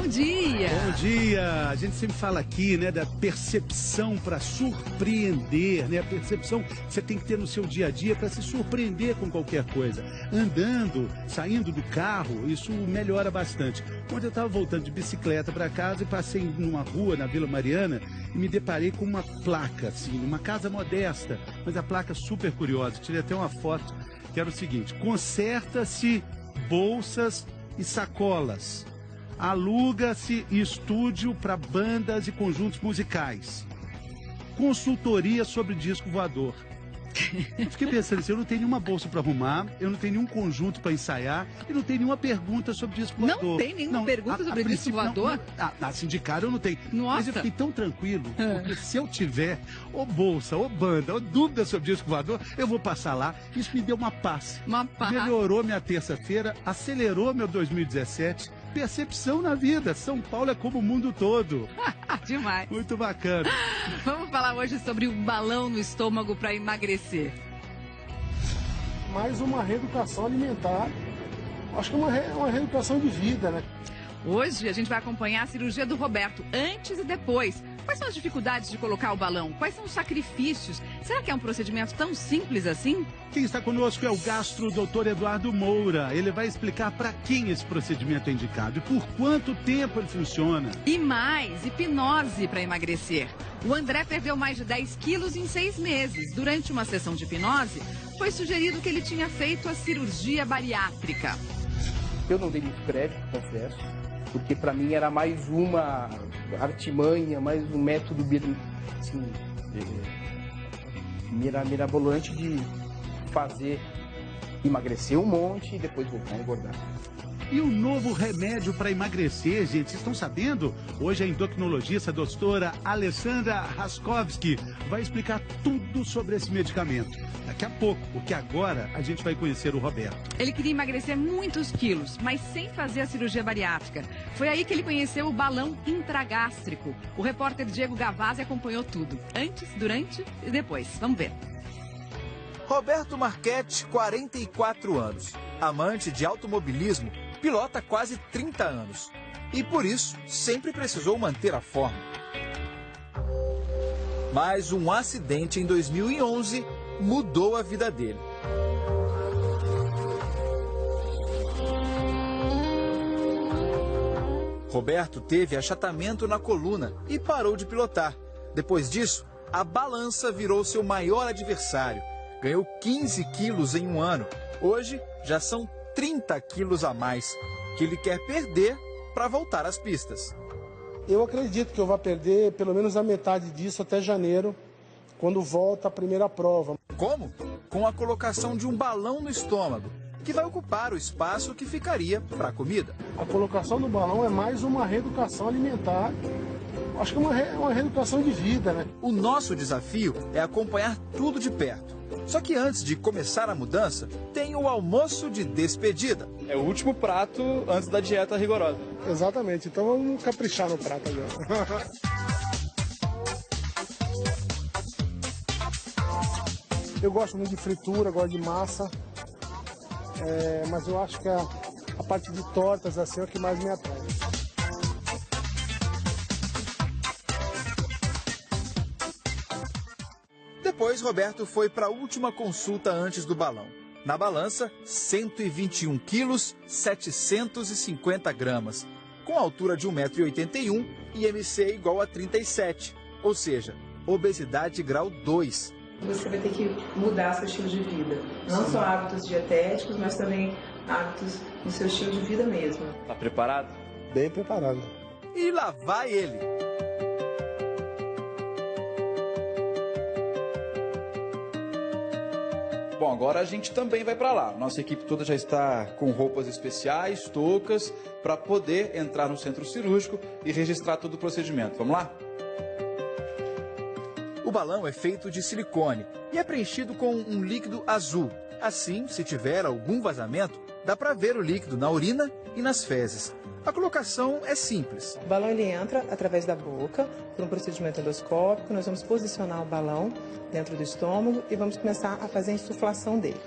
dia! Bom dia! A gente sempre fala aqui, né, da percepção para surpreender, né? A percepção que você tem que ter no seu dia a dia para se surpreender com qualquer coisa. Andando, saindo do carro, isso melhora bastante. Ontem eu estava voltando de bicicleta para casa e passei numa rua, na Vila Mariana, e me deparei com uma placa, assim, uma casa modesta, mas a placa super curiosa. Tirei até uma foto, que era o seguinte: conserta-se bolsas e sacolas. Aluga-se estúdio para bandas e conjuntos musicais. Consultoria sobre disco voador. Eu fiquei pensando assim, eu não tenho nenhuma bolsa para arrumar, eu não tenho nenhum conjunto para ensaiar e não tenho nenhuma pergunta sobre disco voador. Não tem nenhuma pergunta sobre disco voador? Assim de cara eu não tenho. Nossa. Mas eu fiquei tão tranquilo, porque se eu tiver ou bolsa, ou banda, ou dúvida sobre disco voador, eu vou passar lá. Isso me deu uma paz. Uma paz. Melhorou minha terça-feira, acelerou meu 2017. Percepção na vida. São Paulo é como o mundo todo. Demais. Muito bacana. Vamos falar hoje sobre o balão no estômago para emagrecer. Mais uma reeducação alimentar. Acho que é uma reeducação de vida, né? Hoje a gente vai acompanhar a cirurgia do Roberto, antes e depois. Quais são as dificuldades de colocar o balão? Quais são os sacrifícios? Será que é um procedimento tão simples assim? Quem está conosco é o gastro Dr. Eduardo Moura. Ele vai explicar para quem esse procedimento é indicado e por quanto tempo ele funciona. E mais, hipnose para emagrecer. O André perdeu mais de 10 quilos em 6 meses. Durante uma sessão de hipnose, foi sugerido que ele tinha feito a cirurgia bariátrica. Eu não dei muito crédito, confesso, porque para mim era mais uma artimanha, mais um método assim, mirabolante de fazer emagrecer um monte e depois voltar a engordar. E o novo remédio para emagrecer, gente, vocês estão sabendo? Hoje a endocrinologista, a doutora Alessandra Raskovski, vai explicar tudo sobre esse medicamento. Daqui a pouco, porque agora a gente vai conhecer o Roberto. Ele queria emagrecer muitos quilos, mas sem fazer a cirurgia bariátrica. Foi aí que ele conheceu o balão intragástrico. O repórter Diego Gavazzi acompanhou tudo, antes, durante e depois. Vamos ver. Roberto Marchetti, 44 anos. Amante de automobilismo, pilota há quase 30 anos. E por isso, sempre precisou manter a forma. Mas um acidente em 2011 mudou a vida dele. Roberto teve achatamento na coluna e parou de pilotar. Depois disso, a balança virou seu maior adversário. Ganhou 15 quilos em um ano. Hoje, já são 30 quilos a mais, que ele quer perder para voltar às pistas. Eu acredito que eu vou perder pelo menos a metade disso até janeiro, quando volta a primeira prova. Como? Com a colocação de um balão no estômago, que vai ocupar o espaço que ficaria para a comida. A colocação do balão é mais uma reeducação alimentar. Acho que é uma reeducação de vida, né? O nosso desafio é acompanhar tudo de perto. Só que antes de começar a mudança, tem o almoço de despedida. É o último prato antes da dieta rigorosa. Exatamente, então vamos caprichar no prato agora. Eu gosto muito de fritura, gosto de massa, mas eu acho que a parte de tortas assim é o que mais me atrai. Depois, Roberto foi para a última consulta antes do balão. Na balança, 121 quilos, 750 gramas, com altura de 1,81 m e IMC igual a 37, ou seja, obesidade grau 2. Você vai ter que mudar seu estilo de vida. Não só hábitos dietéticos, mas também hábitos no seu estilo de vida mesmo. Tá preparado? Bem preparado. E lá vai ele. Bom, agora a gente também vai para lá. Nossa equipe toda já está com roupas especiais, toucas, para poder entrar no centro cirúrgico e registrar todo o procedimento. Vamos lá? O balão é feito de silicone e é preenchido com um líquido azul. Assim, se tiver algum vazamento, dá para ver o líquido na urina e nas fezes. A colocação é simples. O balão ele entra através da boca, por um procedimento endoscópico. Nós vamos posicionar o balão dentro do estômago e vamos começar a fazer a insuflação dele.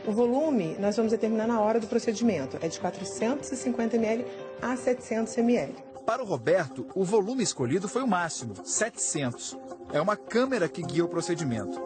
O volume nós vamos determinar na hora do procedimento, é de 450 ml a 700 ml. Para o Roberto, o volume escolhido foi o máximo, 700. É uma câmera que guia o procedimento.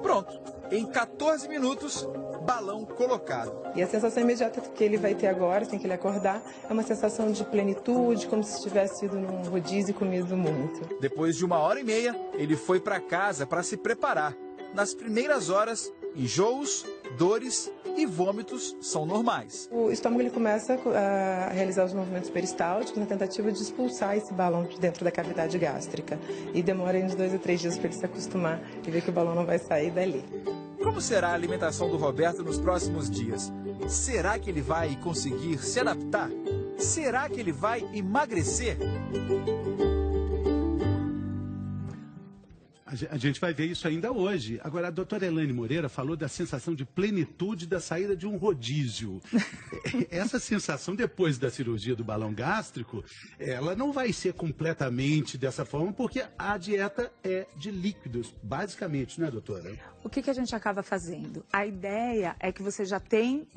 Pronto, em 14 minutos, balão colocado. E a sensação imediata que ele vai ter agora, assim que ele acordar, é uma sensação de plenitude, como se tivesse ido num rodízio e comido muito. Depois de 1h30, ele foi para casa para se preparar. Nas primeiras horas, enjoos, dores e vômitos são normais. O estômago ele começa a realizar os movimentos peristálticos na tentativa de expulsar esse balão de dentro da cavidade gástrica. E demora uns 2 a 3 dias para ele se acostumar e ver que o balão não vai sair dali. Como será a alimentação do Roberto nos próximos dias? Será que ele vai conseguir se adaptar? Será que ele vai emagrecer? A gente vai ver isso ainda hoje. Agora, a doutora Elaine Moreira falou da sensação de plenitude da saída de um rodízio. Essa sensação, depois da cirurgia do balão gástrico, ela não vai ser completamente dessa forma, porque a dieta é de líquidos, basicamente, não é, doutora? O que a gente acaba fazendo? A ideia é que você já tem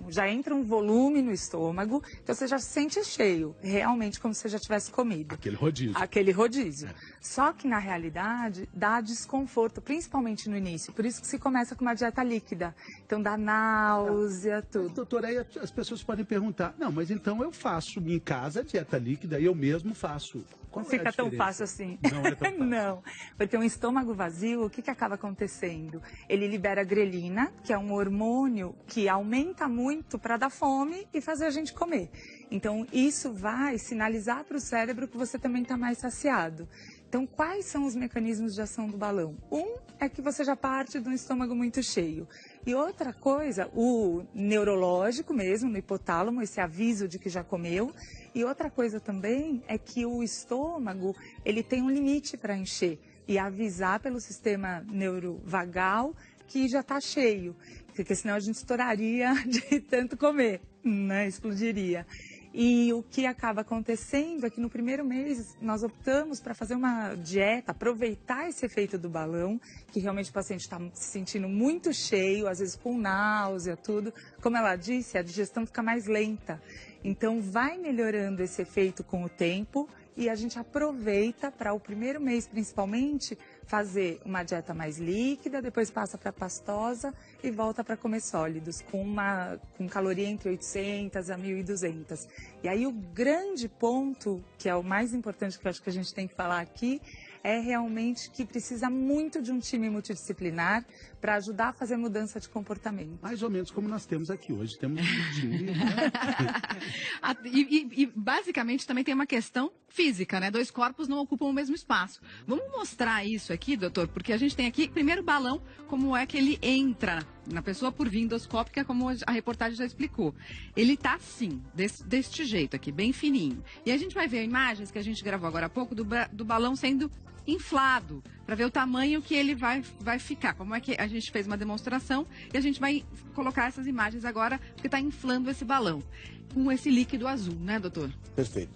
já entra um volume no estômago, então você já se sente cheio, realmente como se você já tivesse comido. Aquele rodízio. Aquele rodízio. Só que, na realidade, dá desconforto, principalmente no início. Por isso que se começa com uma dieta líquida. Então, dá náusea, tudo. Doutora, aí as pessoas podem perguntar, não, mas então eu faço em casa a dieta líquida e eu mesmo faço. Qual não fica tão fácil assim. Não é tão fácil. Não, porque um estômago vazio, o que acaba acontecendo? Ele libera grelina, que é um hormônio que aumenta muito para dar fome e fazer a gente comer. Então, isso vai sinalizar para o cérebro que você também está mais saciado. Então, quais são os mecanismos de ação do balão? Um é que você já parte de um estômago muito cheio. E outra coisa, o neurológico mesmo, no hipotálamo, esse aviso de que já comeu. E outra coisa também é que o estômago, ele tem um limite para encher e avisar pelo sistema neurovagal que já está cheio, porque senão a gente estouraria de tanto comer, né? Explodiria. E o que acaba acontecendo é que no primeiro mês nós optamos para fazer uma dieta, aproveitar esse efeito do balão, que realmente o paciente está se sentindo muito cheio, às vezes com náusea, tudo. Como ela disse, a digestão fica mais lenta. Então vai melhorando esse efeito com o tempo e a gente aproveita para o primeiro mês principalmente fazer uma dieta mais líquida, depois passa para pastosa e volta para comer sólidos, com caloria entre 800 a 1.200. E aí o grande ponto, que é o mais importante que eu acho que a gente tem que falar aqui, é realmente que precisa muito de um time multidisciplinar para ajudar a fazer mudança de comportamento. Mais ou menos como nós temos aqui hoje, temos um time, né? E basicamente também tem uma questão física, né? 2 corpos não ocupam o mesmo espaço. Vamos mostrar isso aqui, doutor, porque a gente tem aqui, primeiro balão, como é que ele entra na pessoa por via endoscópica, como a reportagem já explicou. Ele tá assim, deste jeito aqui, bem fininho. E a gente vai ver imagens que a gente gravou agora há pouco do balão sendo inflado, para ver o tamanho que ele vai ficar. Como é que a gente fez uma demonstração e a gente vai colocar essas imagens agora, porque está inflando esse balão com esse líquido azul, né, doutor? Perfeito.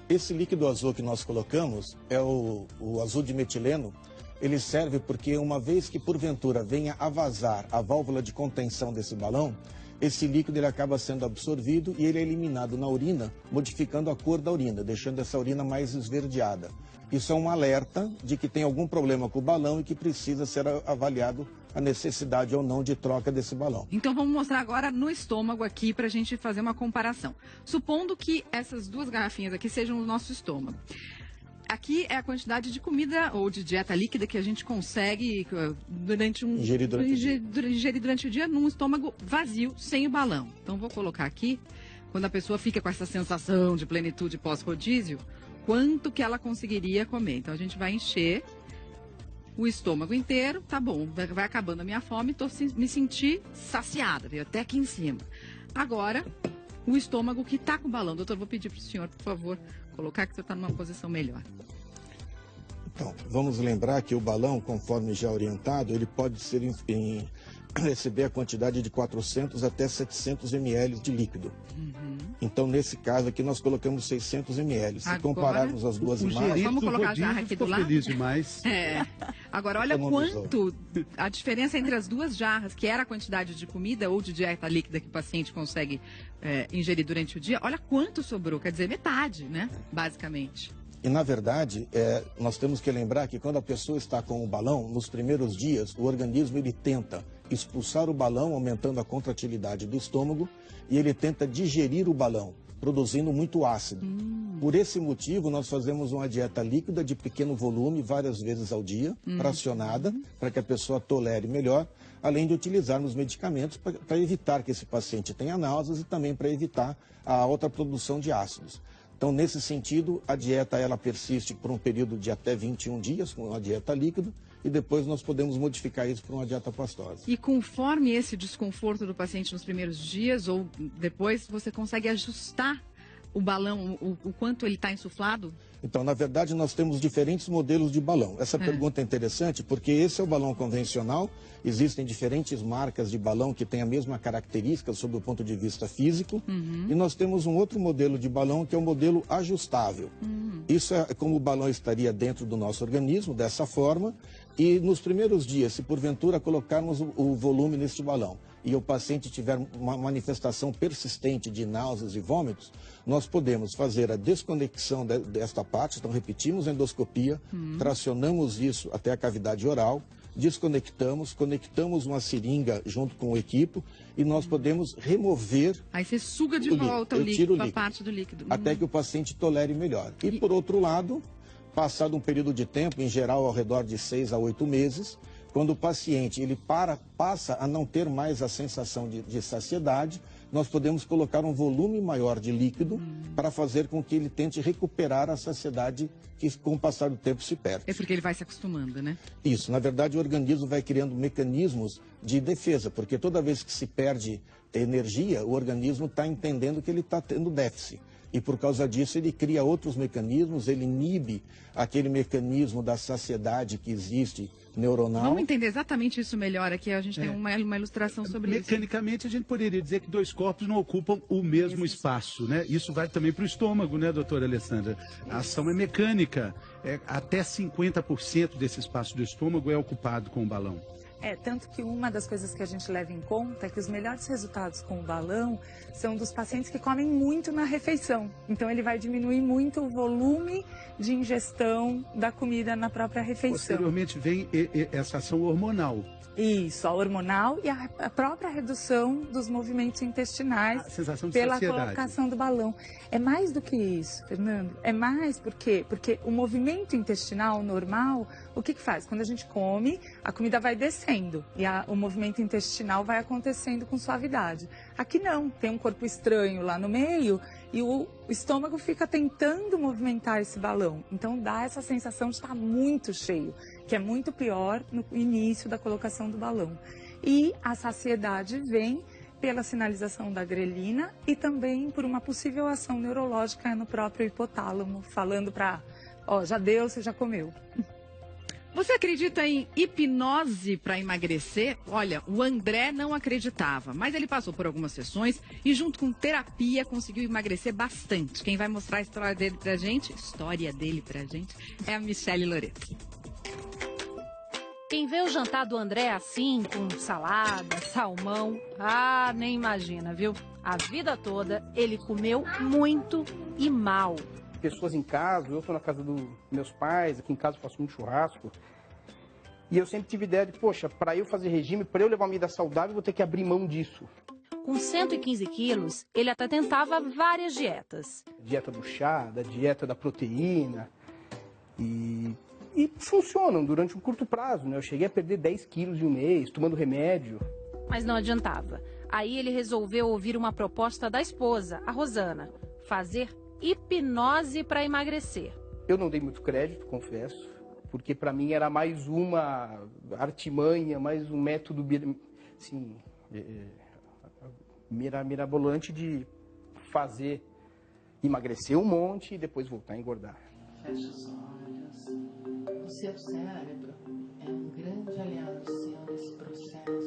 Esse líquido azul que nós colocamos é o azul de metileno. Ele serve porque uma vez que porventura venha a vazar a válvula de contenção desse balão, esse líquido ele acaba sendo absorvido e ele é eliminado na urina, modificando a cor da urina, deixando essa urina mais esverdeada. Isso é um alerta de que tem algum problema com o balão e que precisa ser avaliado a necessidade ou não de troca desse balão. Então vamos mostrar agora no estômago aqui para a gente fazer uma comparação. Supondo que essas 2 garrafinhas aqui sejam o nosso estômago. Aqui é a quantidade de comida ou de dieta líquida que a gente consegue ingerir durante o dia num estômago vazio, sem o balão. Então vou colocar aqui, quando a pessoa fica com essa sensação de plenitude pós-rodízio, quanto que ela conseguiria comer. Então a gente vai encher o estômago inteiro, tá bom, vai acabando a minha fome, me senti saciada, veio até aqui em cima. Agora, o estômago que tá com o balão. Doutor, vou pedir pro senhor, por favor, colocar que o senhor está numa posição melhor. Então, vamos lembrar que o balão, conforme já orientado, ele pode ser receber a quantidade de 400 até 700 ml de líquido. Então, nesse caso aqui, nós colocamos 600 ml. Se compararmos as duas imagens... Vamos colocar a jarra aqui do lado? Feliz demais. Agora, olha quanto a diferença entre as duas jarras, que era a quantidade de comida ou de dieta líquida que o paciente consegue ingerir durante o dia. Olha quanto sobrou, quer dizer, metade, né? Basicamente. E, na verdade, nós temos que lembrar que quando a pessoa está com o balão, nos primeiros dias, o organismo ele tenta expulsar o balão, aumentando a contratilidade do estômago, e ele tenta digerir o balão, produzindo muito ácido. Por esse motivo, nós fazemos uma dieta líquida de pequeno volume, várias vezes ao dia, fracionada, para que a pessoa tolere melhor, além de utilizarmos medicamentos para evitar que esse paciente tenha náuseas e também para evitar a alta produção de ácidos. Então, nesse sentido, a dieta ela persiste por um período de até 21 dias, com uma dieta líquida, e depois nós podemos modificar isso para uma dieta pastosa. E conforme esse desconforto do paciente nos primeiros dias ou depois, você consegue ajustar o balão, o quanto ele está insuflado? Então, na verdade, nós temos diferentes modelos de balão. Essa pergunta é interessante porque esse é o balão convencional. Existem diferentes marcas de balão que têm a mesma característica sob o ponto de vista físico. E nós temos um outro modelo de balão que é o modelo ajustável. Isso é como o balão estaria dentro do nosso organismo, dessa forma. E nos primeiros dias, se porventura colocarmos o volume neste balão e o paciente tiver uma manifestação persistente de náuseas e vômitos, nós podemos fazer a desconexão desta parte. Então, repetimos a endoscopia, tracionamos isso até a cavidade oral, desconectamos, conectamos uma seringa junto com o equipo e nós podemos remover... Aí você suga de volta o líquido, a parte do líquido. Até que o paciente tolere melhor. E por outro lado, passado um período de tempo, em geral ao redor de 6 a 8 meses, quando o paciente ele passa a não ter mais a sensação de saciedade, nós podemos colocar um volume maior de líquido para fazer com que ele tente recuperar a saciedade que com o passar do tempo se perde. É porque ele vai se acostumando, né? Isso. Na verdade, o organismo vai criando mecanismos de defesa, porque toda vez que se perde energia, o organismo está entendendo que ele está tendo déficit. E por causa disso ele cria outros mecanismos, ele inibe aquele mecanismo da saciedade que existe neuronal. Vamos entender exatamente isso melhor aqui, a gente tem uma ilustração sobre isso. Mecanicamente a gente poderia dizer que dois corpos não ocupam o mesmo espaço, né? Isso vai também para o estômago, né, doutora Alessandra? A ação é mecânica, até 50% desse espaço do estômago é ocupado com o balão. Tanto que uma das coisas que a gente leva em conta é que os melhores resultados com o balão são dos pacientes que comem muito na refeição. Então, ele vai diminuir muito o volume de ingestão da comida na própria refeição. Posteriormente vem essa ação hormonal. Isso, a hormonal e a própria redução dos movimentos intestinais pela saciedade. Colocação do balão. É mais do que isso, Fernando. É mais porque o movimento intestinal normal, o que faz? Quando a gente come, a comida vai descendo e o movimento intestinal vai acontecendo com suavidade. Aqui não, tem um corpo estranho lá no meio e o estômago fica tentando movimentar esse balão. Então dá essa sensação de estar muito cheio, que é muito pior no início da colocação do balão. E a saciedade vem pela sinalização da grelina e também por uma possível ação neurológica no próprio hipotálamo, falando para, já deu, você já comeu. Você acredita em hipnose para emagrecer? Olha, o André não acreditava, mas ele passou por algumas sessões e junto com terapia conseguiu emagrecer bastante. Quem vai mostrar a história dele pra gente é a Michele Loreto. Quem vê o jantar do André assim, com salada, salmão, nem imagina, viu? A vida toda ele comeu muito e mal. Pessoas em casa, eu estou na casa dos meus pais, aqui em casa eu faço muito churrasco. E eu sempre tive ideia de, poxa, para eu fazer regime, para eu levar uma vida saudável, eu vou ter que abrir mão disso. Com 115 quilos, ele até tentava várias dietas. Dieta do chá, da dieta da proteína. E funcionam durante um curto prazo, né? Eu cheguei a perder 10 quilos em um mês, tomando remédio. Mas não adiantava. Aí ele resolveu ouvir uma proposta da esposa, a Rosana, fazer hipnose para emagrecer. Eu não dei muito crédito, confesso, porque para mim era mais uma artimanha, mais um método assim, mirabolante de fazer emagrecer um monte e depois voltar a engordar. Fecha os olhos. O seu cérebro é um grande aliado seu.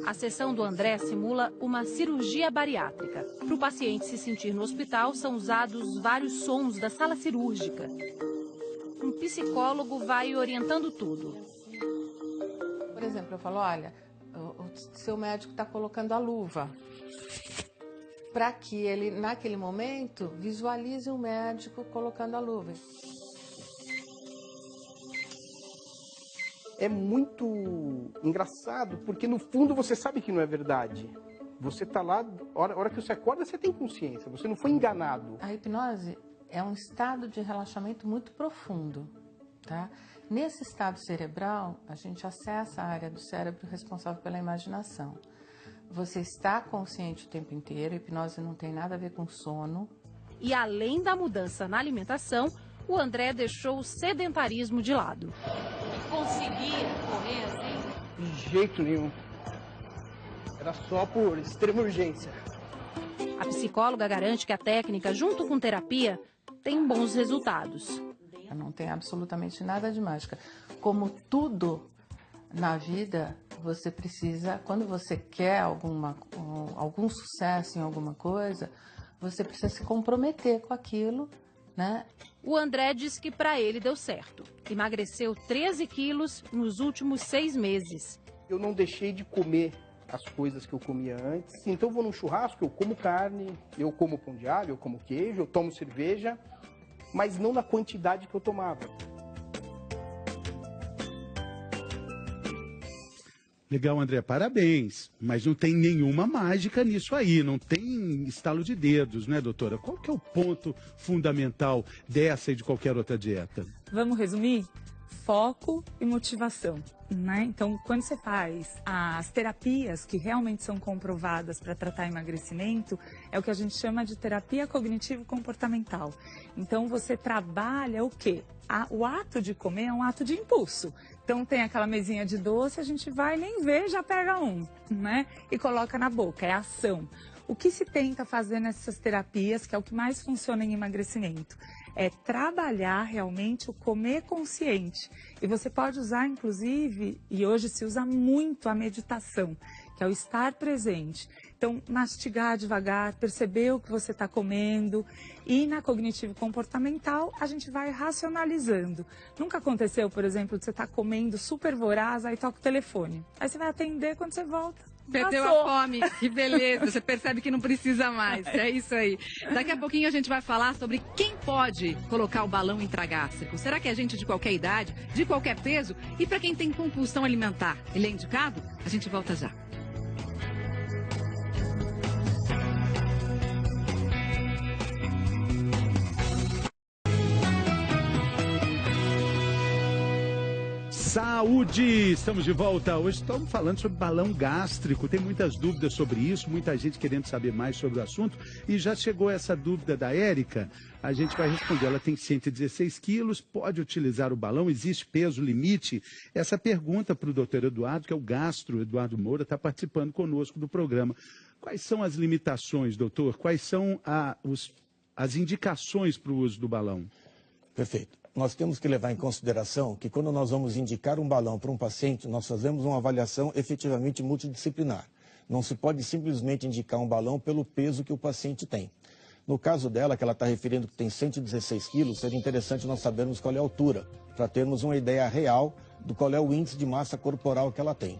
A sessão do André simula uma cirurgia bariátrica. Para o paciente se sentir no hospital, são usados vários sons da sala cirúrgica. Um psicólogo vai orientando tudo. Por exemplo, eu falo, olha, o seu médico está colocando a luva. Para que ele, naquele momento, visualize o médico colocando a luva. É muito engraçado, porque no fundo você sabe que não é verdade. Você está lá, a hora que você acorda, você tem consciência, você não foi enganado. A hipnose é um estado de relaxamento muito profundo, tá? Nesse estado cerebral, a gente acessa a área do cérebro responsável pela imaginação. Você está consciente o tempo inteiro, a hipnose não tem nada a ver com sono. E além da mudança na alimentação, o André deixou o sedentarismo de lado. Conseguia correr assim? De jeito nenhum. Era só por extrema urgência. A psicóloga garante que a técnica, junto com terapia, tem bons resultados. Não tem absolutamente nada de mágica. Como tudo na vida, você precisa, quando você quer algum sucesso em alguma coisa, você precisa se comprometer com aquilo, né? O André diz que para ele deu certo. Emagreceu 13 quilos nos últimos 6 meses. Eu não deixei de comer as coisas que eu comia antes. Então eu vou num churrasco, eu como carne, eu como pão de alho, eu como queijo, eu tomo cerveja, mas não na quantidade que eu tomava. Legal, André, parabéns. Mas não tem nenhuma mágica nisso aí, não tem estalo de dedos, né, doutora? Qual que é o ponto fundamental dessa e de qualquer outra dieta? Vamos resumir? Foco e motivação, né? Então, quando você faz as terapias que realmente são comprovadas para tratar emagrecimento, é o que a gente chama de terapia cognitivo-comportamental. Então, você trabalha o quê? O ato de comer é um ato de impulso. Então, tem aquela mesinha de doce, a gente vai, nem vê, já pega um, né? E coloca na boca, é ação. O que se tenta fazer nessas terapias, que é o que mais funciona em emagrecimento, é trabalhar realmente o comer consciente. E você pode usar, inclusive, e hoje se usa muito a meditação, que é o estar presente. Então, mastigar devagar, perceber o que você está comendo. E na cognitivo-comportamental, a gente vai racionalizando. Nunca aconteceu, por exemplo, de você estar comendo super voraz, aí toca o telefone. Aí você vai atender quando você volta. Perdeu a fome, que beleza, você percebe que não precisa mais, é isso aí. Daqui a pouquinho a gente vai falar sobre quem pode colocar o balão intragástrico. Será que é gente de qualquer idade, de qualquer peso? E para quem tem compulsão alimentar, ele é indicado? A gente volta já. Saúde! Estamos de volta. Hoje estamos falando sobre balão gástrico. Tem muitas dúvidas sobre isso, muita gente querendo saber mais sobre o assunto. E já chegou essa dúvida da Érica. A gente vai responder. Ela tem 116 quilos, pode utilizar o balão? Existe peso limite? Essa pergunta para o doutor Eduardo, que é o gastro Eduardo Moura, está participando conosco do programa. Quais são as limitações, doutor? Quais são as indicações para o uso do balão? Perfeito. Nós temos que levar em consideração que quando nós vamos indicar um balão para um paciente, nós fazemos uma avaliação efetivamente multidisciplinar. Não se pode simplesmente indicar um balão pelo peso que o paciente tem. No caso dela, que ela está referindo que tem 116 quilos, seria interessante nós sabermos qual é a altura, para termos uma ideia real do qual é o índice de massa corporal que ela tem.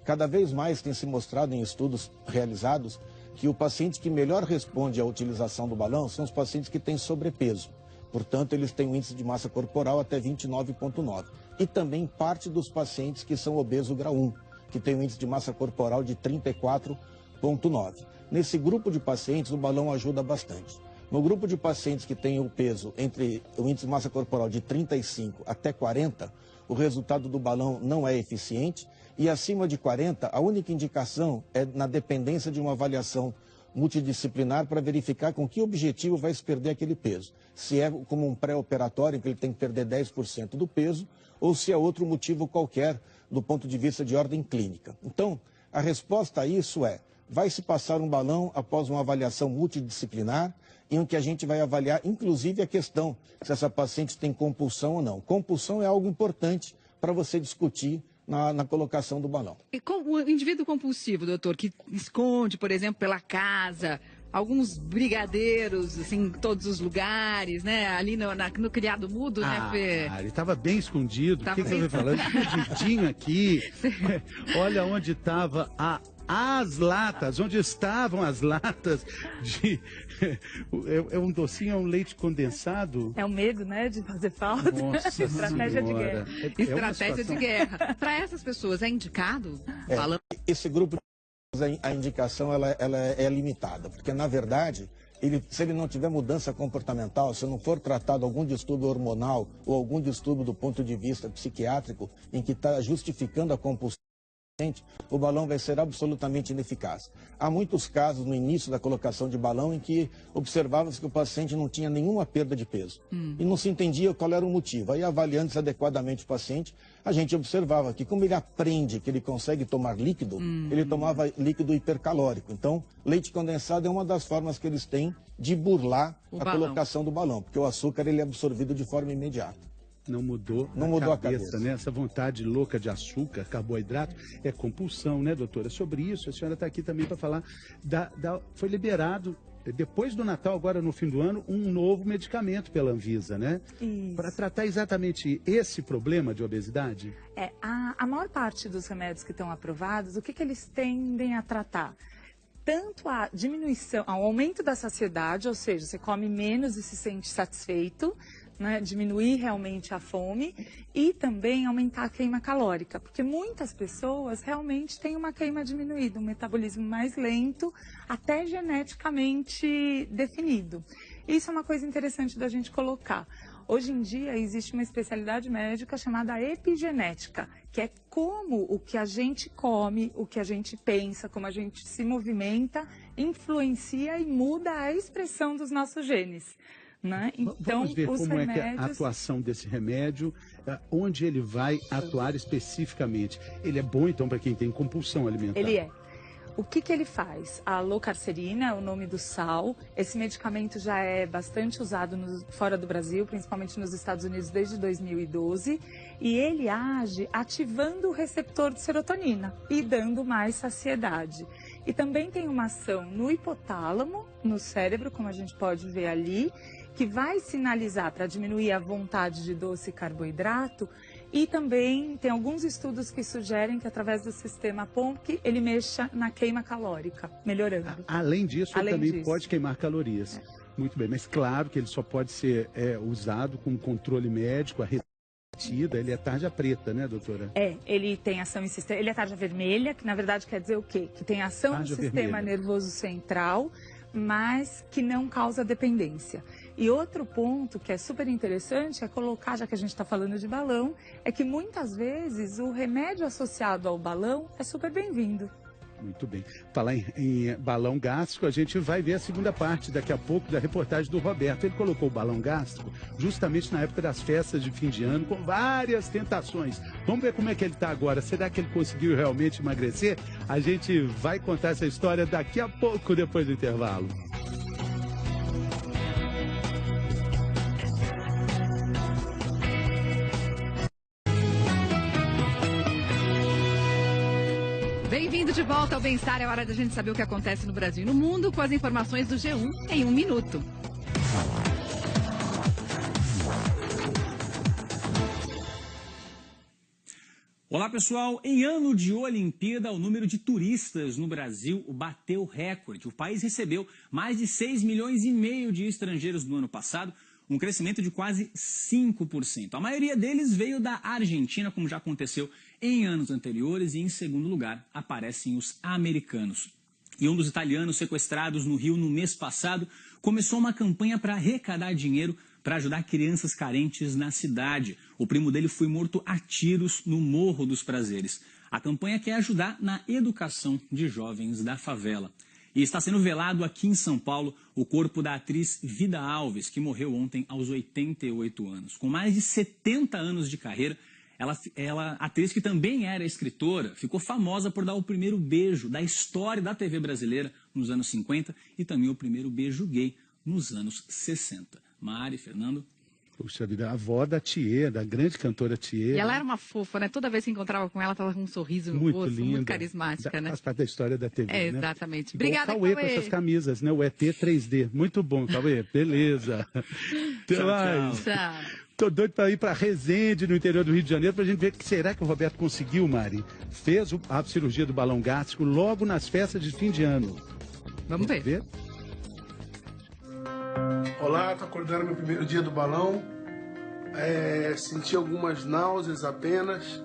Cada vez mais tem se mostrado em estudos realizados que o paciente que melhor responde à utilização do balão são os pacientes que têm sobrepeso. Portanto, eles têm um índice de massa corporal até 29,9. E também parte dos pacientes que são obeso grau 1, que tem um índice de massa corporal de 34,9. Nesse grupo de pacientes, o balão ajuda bastante. No grupo de pacientes que têm o peso entre o índice de massa corporal de 35 até 40, o resultado do balão não é eficiente. E acima de 40, a única indicação é na dependência de uma avaliação multidisciplinar para verificar com que objetivo vai se perder aquele peso. Se é como um pré-operatório, em que ele tem que perder 10% do peso, ou se é outro motivo qualquer do ponto de vista de ordem clínica. Então, a resposta a isso é, vai se passar um balão após uma avaliação multidisciplinar, em que a gente vai avaliar, inclusive, a questão se essa paciente tem compulsão ou não. Compulsão é algo importante para você discutir na colocação do balão. E o indivíduo compulsivo, doutor, que esconde, por exemplo, pela casa, alguns brigadeiros, assim, em todos os lugares, né? Ali no criado mudo, né, Fê? Ele estava bem escondido. O que você vai falando? Escondidinho aqui. Olha onde estava as latas, onde estavam as latas de... É um docinho, é um leite condensado? É o medo, né, de fazer falta. Nossa Estratégia de guerra. Estratégia de guerra. Para essas pessoas, é indicado? Esse grupo, a indicação ela é limitada, porque, na verdade, se ele não tiver mudança comportamental, se não for tratado algum distúrbio hormonal ou algum distúrbio do ponto de vista psiquiátrico em que está justificando a compulsão, o balão vai ser absolutamente ineficaz. Há muitos casos no início da colocação de balão em que observava-se que o paciente não tinha nenhuma perda de peso e não se entendia qual era o motivo. Aí, avaliando adequadamente o paciente, a gente observava que, como ele aprende que ele consegue tomar líquido, ele tomava líquido hipercalórico. Então, leite condensado é uma das formas que eles têm de burlar a colocação do balão, porque o açúcar ele é absorvido de forma imediata. Não mudou a cabeça, né? Essa vontade louca de açúcar, carboidrato, é compulsão, né, doutora? Sobre isso, a senhora está aqui também para falar foi liberado, depois do Natal, agora no fim do ano, um novo medicamento pela Anvisa, né? Para tratar exatamente esse problema de obesidade? A maior parte dos remédios que estão aprovados, o que eles tendem a tratar? Tanto a diminuição, ao aumento da saciedade, ou seja, você come menos e se sente satisfeito, né, diminuir realmente a fome e também aumentar a queima calórica, porque muitas pessoas realmente têm uma queima diminuída, um metabolismo mais lento, até geneticamente definido. Isso é uma coisa interessante da gente colocar. Hoje em dia existe uma especialidade médica chamada epigenética, que é como o que a gente come, o que a gente pensa, como a gente se movimenta, influencia e muda a expressão dos nossos genes. Né? Então, vamos ver como remédios... é que a atuação desse remédio, onde ele vai atuar especificamente. Ele é bom, então, para quem tem compulsão alimentar? Ele é. O que ele faz? A alocarcerina é o nome do sal. Esse medicamento já é bastante usado fora do Brasil, principalmente nos Estados Unidos, desde 2012. E ele age ativando o receptor de serotonina e dando mais saciedade. E também tem uma ação no hipotálamo, no cérebro, como a gente pode ver ali, que vai sinalizar para diminuir a vontade de doce e carboidrato. E também tem alguns estudos que sugerem que através do sistema POMC ele mexa na queima calórica, melhorando. Além disso, ele também pode queimar calorias. Muito bem, mas claro que ele só pode ser usado com controle médico, a retida, ele é tarja preta, né, doutora? Ele tem ação em sistema, ele é tarja vermelha, que na verdade quer dizer o quê? Que tem ação no sistema nervoso central, mas que não causa dependência. E outro ponto que é super interessante é colocar, já que a gente está falando de balão, é que muitas vezes o remédio associado ao balão é super bem-vindo. Muito bem. Falar em balão gástrico, a gente vai ver a segunda parte daqui a pouco da reportagem do Roberto. Ele colocou o balão gástrico justamente na época das festas de fim de ano, com várias tentações. Vamos ver como é que ele está agora. Será que ele conseguiu realmente emagrecer? A gente vai contar essa história daqui a pouco, depois do intervalo. Bem-vindo de volta ao Bem-Estar. É hora da gente saber o que acontece no Brasil e no mundo com as informações do G1 em 1 minuto. Olá, pessoal. Em ano de Olimpíada, o número de turistas no Brasil bateu recorde. O país recebeu mais de 6,5 milhões de estrangeiros no ano passado, um crescimento de quase 5%. A maioria deles veio da Argentina, como já aconteceu em anos anteriores, e em segundo lugar aparecem os americanos. E um dos italianos sequestrados no Rio no mês passado começou uma campanha para arrecadar dinheiro para ajudar crianças carentes na cidade. O primo dele foi morto a tiros no Morro dos Prazeres. A campanha quer ajudar na educação de jovens da favela. E está sendo velado aqui em São Paulo o corpo da atriz Vida Alves, que morreu ontem aos 88 anos. Com mais de 70 anos de carreira, ela, atriz que também era escritora, ficou famosa por dar o primeiro beijo da história da TV brasileira nos anos 50 e também o primeiro beijo gay nos anos 60. Mari, Fernando? Puxa vida, a avó da Thier, da grande cantora Thier. E ela era uma fofa, né? Toda vez que encontrava com ela, tava com um sorriso no muito rosto, linda, muito carismática, né? Faz parte da história da TV, É, né? exatamente. Igual Obrigada, o Cauê, Cauê. com essas camisas, né? O ET 3D. Muito bom, Cauê. Beleza. Até mais. Tchau. Tô doido para ir para Resende, no interior do Rio de Janeiro, para a gente ver o que será que o Roberto conseguiu, Mari. Fez a cirurgia do balão gástrico logo nas festas de fim de ano. Vamos ver. Olá, tô acordando meu primeiro dia do balão. Senti algumas náuseas apenas.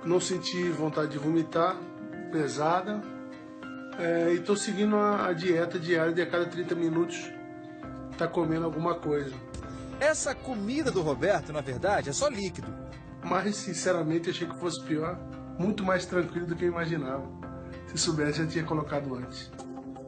Não senti vontade de vomitar, pesada. E tô seguindo a dieta diária de a cada 30 minutos tá comendo alguma coisa. Essa comida do Roberto, na verdade, é só líquido. Mas, sinceramente, achei que fosse pior. Muito mais tranquilo do que eu imaginava. Se soubesse, já tinha colocado antes.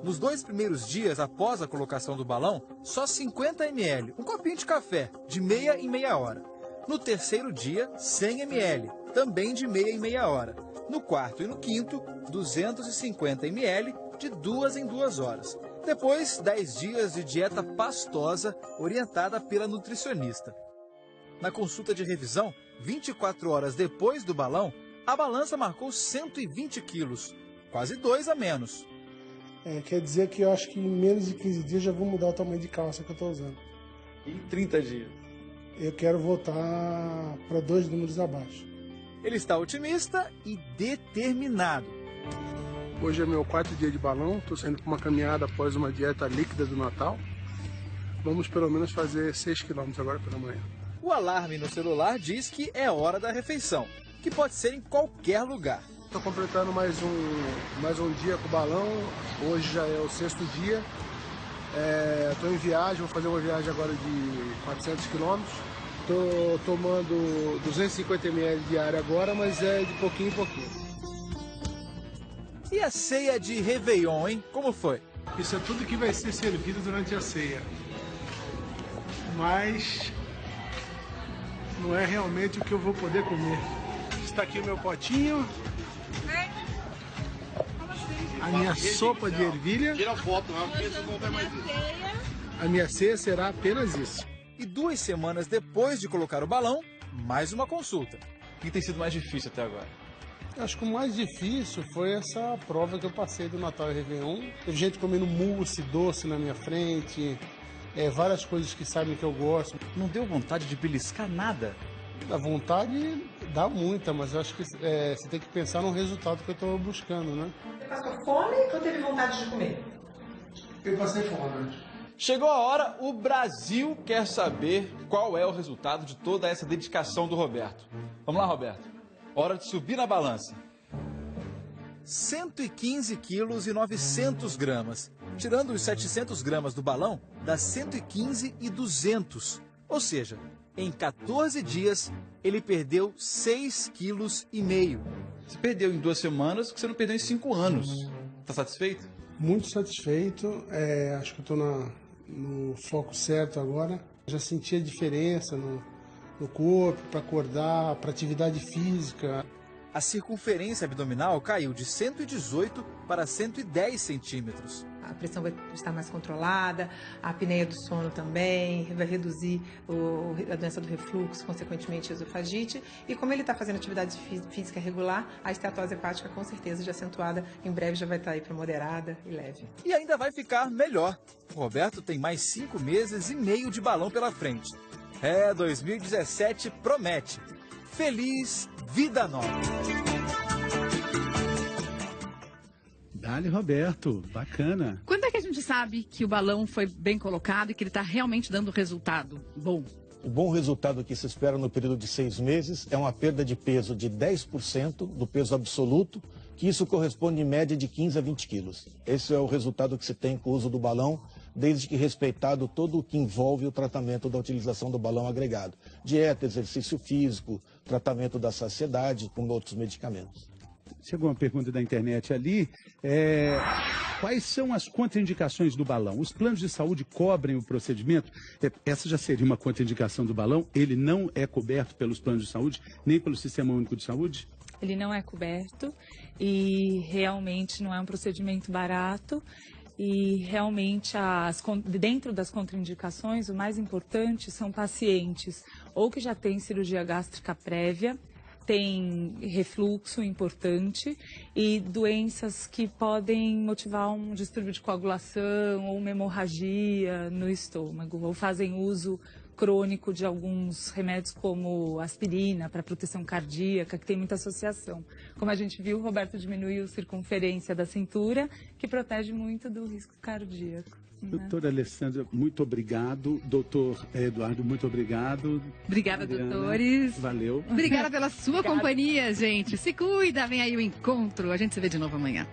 Nos 2 primeiros dias após a colocação do balão, só 50 ml, um copinho de café, de meia em meia hora. No 3º dia, 100 ml, também de meia em meia hora. No 4º e no 5º, 250 ml, de 2 em 2 horas. Depois, 10 dias de dieta pastosa, orientada pela nutricionista. Na consulta de revisão, 24 horas depois do balão, a balança marcou 120 quilos, quase 2 a menos. Quer dizer que eu acho que em menos de 15 dias já vou mudar o tamanho de calça que eu estou usando. Em 30 dias. Eu quero voltar para 2 números abaixo. Ele está otimista e determinado. Hoje é meu 4º dia de balão, estou saindo para uma caminhada após uma dieta líquida do Natal. Vamos pelo menos fazer 6 km agora pela manhã. O alarme no celular diz que é hora da refeição, que pode ser em qualquer lugar. Estou completando mais um dia com o balão, hoje já é o 6º dia. Estou em viagem, vou fazer uma viagem agora de 400 km. Estou tomando 250 ml diário agora, mas é de pouquinho em pouquinho. E a ceia de Réveillon, hein? Como foi? Isso é tudo que vai ser servido durante a ceia. Mas não é realmente o que eu vou poder comer. Está aqui o meu potinho. A minha sopa de ervilha. Tira foto, não vai mais isso. A minha ceia será apenas isso. E 2 semanas depois de colocar o balão, mais uma consulta. O que tem sido mais difícil até agora? Acho que o mais difícil foi essa prova que eu passei do Natal e Réveillon. Teve gente comendo mousse, doce na minha frente, várias coisas que sabem que eu gosto. Não deu vontade de beliscar nada? A vontade dá muita, mas eu acho que você tem que pensar no resultado que eu estou buscando, né? Você passou fome ou teve vontade de comer? Eu passei fome. Chegou a hora, o Brasil quer saber qual é o resultado de toda essa dedicação do Roberto. Vamos lá, Roberto. Hora de subir na balança. 115 quilos e 900 gramas. Tirando os 700 gramas do balão, dá 115 e 200. Ou seja, em 14 dias, ele perdeu 6,5 quilos. Você perdeu em 2 semanas o que você não perdeu em 5 anos. Tá satisfeito? Muito satisfeito. Acho que eu estou no foco certo agora. Já senti a diferença no corpo, para acordar, para atividade física. A circunferência abdominal caiu de 118 para 110 centímetros. A pressão vai estar mais controlada, a apneia do sono também, vai reduzir a doença do refluxo, consequentemente a esofagite. E como ele está fazendo atividade física regular, a esteatose hepática com certeza já acentuada, em breve já vai estar aí para moderada e leve. E ainda vai ficar melhor. O Roberto tem mais 5 meses e meio de balão pela frente. 2017 promete. Feliz Vida Nova. Dale, Roberto. Bacana. Quando é que a gente sabe que o balão foi bem colocado e que ele está realmente dando resultado bom? O bom resultado que se espera no período de 6 meses é uma perda de peso de 10% do peso absoluto, que isso corresponde em média de 15 a 20 quilos. Esse é o resultado que se tem com o uso do balão, desde que respeitado todo o que envolve o tratamento da utilização do balão agregado. Dieta, exercício físico, tratamento da saciedade, com outros medicamentos. Chegou uma pergunta da internet ali. Quais são as contraindicações do balão? Os planos de saúde cobrem o procedimento? Essa já seria uma contraindicação do balão? Ele não é coberto pelos planos de saúde, nem pelo Sistema Único de Saúde? Ele não é coberto e realmente não é um procedimento barato. E realmente, dentro das contraindicações, o mais importante são pacientes ou que já têm cirurgia gástrica prévia, tem refluxo importante e doenças que podem motivar um distúrbio de coagulação ou uma hemorragia no estômago, ou fazem uso crônico de alguns remédios como aspirina para proteção cardíaca, que tem muita associação. Como a gente viu, o Roberto diminuiu a circunferência da cintura, que protege muito do risco cardíaco. Doutora Alessandra, muito obrigado. Doutor Eduardo, muito obrigado. Obrigada, doutores. Valeu. Obrigada pela sua companhia, gente. Se cuida, vem aí o encontro. A gente se vê de novo amanhã.